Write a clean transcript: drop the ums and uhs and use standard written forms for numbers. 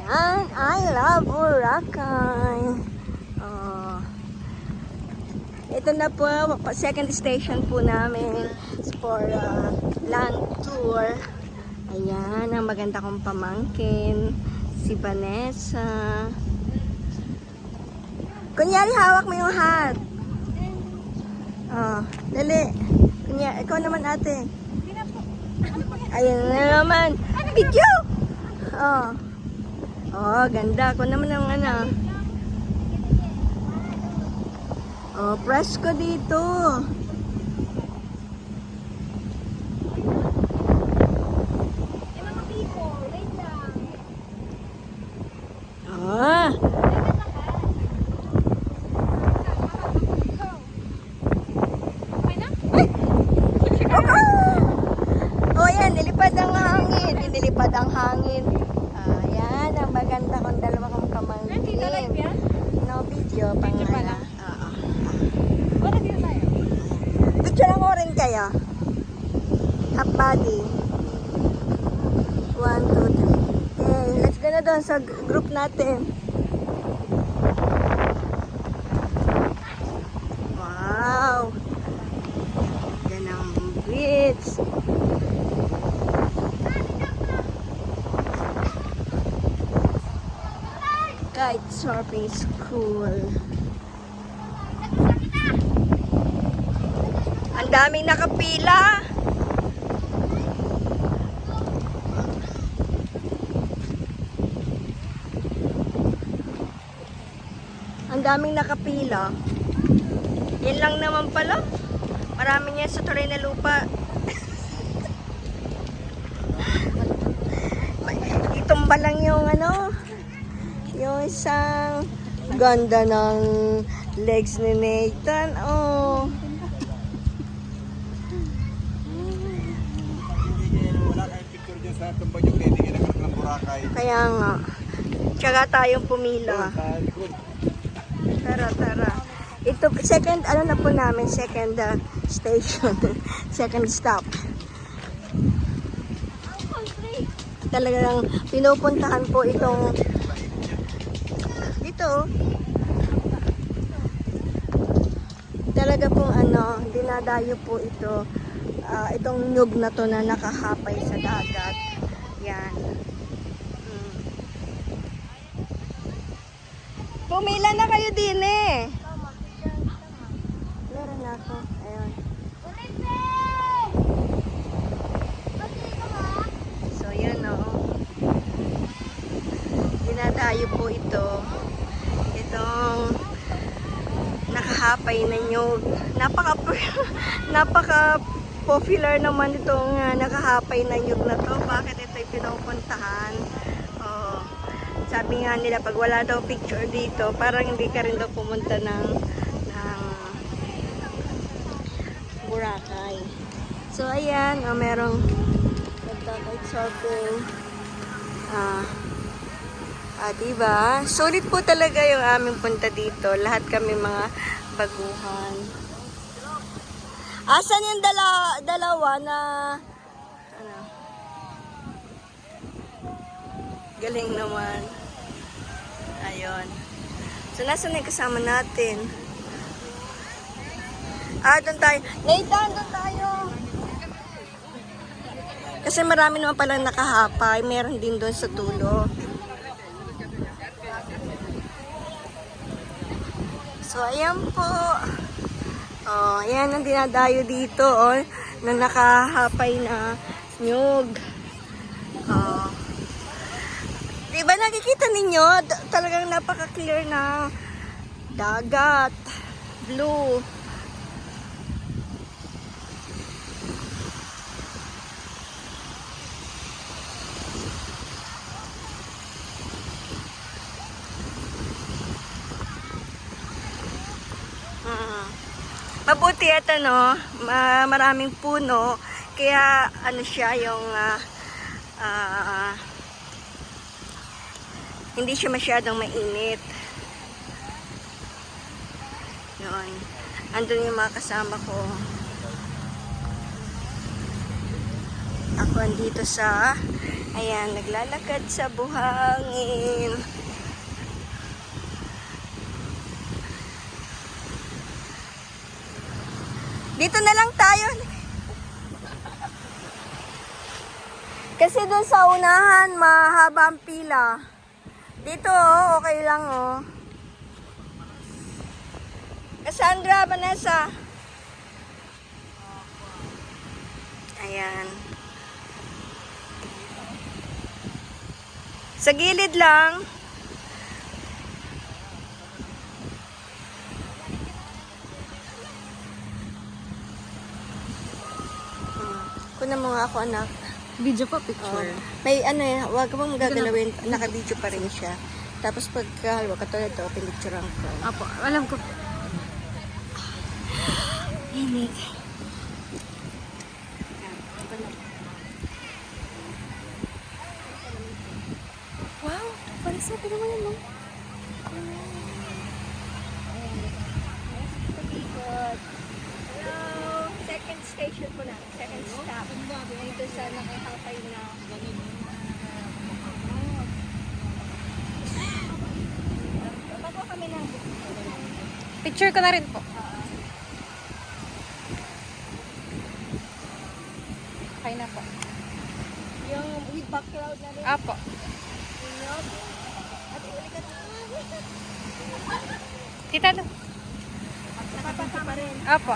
Ayan, I love Boracay. Oh. Ito na po, second station po namin for land tour. Ayan, ang maganda kong pamangkin, si Vanessa. Kunyari, hawak mo yung hat. Oh, dali. Kunyari, ikaw naman ate. Ayan na naman. Video! Oh. Oh, ganda. Ako naman ang ano. Oh, press ko dito. Ah. Oh, yan. Nilipad ang hangin. Nilipad ang hangin. Ayan. Ang maganda kong dalawa kong pamangkin. No video. Video pala. Picture lang ko rin kayo. Half body. 1, 2, 3. Okay, let's go na doon sa group natin. Wow! Ganda ng beach. Kite surfing school. Ang daming nakapila. Ang daming nakapila. Yan lang naman pala. Marami niya sa Torre na lupa. Itumba lang yung ano, yung isang ganda ng legs ni Nathan. Oh. Kaya nga. Tsaka tayong pumila. Tara. Ito, second, ano na po namin, second station. Second stop. Talagang pinupuntahan po itong dito. Talaga pong ano, dinadayo po ito. Itong nyug na to na nakahapay sa dagat. Yan. Pumila na kayo din eh. Meron na ako. Ayun. So yan o. Dinadayo po ito. Itong nakahapay na nyug. Napaka popular naman itong nakahapay na nyug na to. Bakit ito'y pinupuntahan? Oh. Sabi nga nila, pag wala daw picture dito, parang hindi ka rin daw pumunta ng Boracay. So, ayan, merong nagkakite surfing. Diba? Solid po talaga yung aming punta dito. Lahat kami mga baguhan. Asan yung dalawa na ano? Galing naman. Ayun. So, nasa na yung kasama natin? Doon tayo. Nathan, doon tayo. Kasi marami naman palang nakahapay. Meron din doon sa tulo. So, ayan po. Oh, ayan ang dinadayo dito. Oh, na nakahapay na nyug. Oh. Diba nakikita ninyo? Talagang napaka-clear na dagat. Blue. Mabuti at ano, maraming puno. Kaya ano siya yung hindi siya masyadong mainit. Yun. Andun yung mga kasama ko. Ako andito sa Ayan, naglalakad sa buhangin. Dito na lang tayo. Kasi doon sa unahan, mahaba ang pila. Dito, oh, okay lang, oh. Cassandra, Vanessa. Ayan. Sa gilid lang. Kunan mo nga ako, anak. Video pa, picture. May ano eh, huwag ka pang magagalawin. Naka-video pa rin siya. Tapos pagka, huwag katulad ito, pinicturean ko. Apo, alam ko. Init. Wow, parang sabi naman yun, no? Hello! Second station po na. Second stop. Dito sa nakakapay na bago kami na. Picture ko na rin po. Okay na po. Yung with background na rin. Apo. At ulikat na. Tita, no? Nakapasa pa rin. Apo.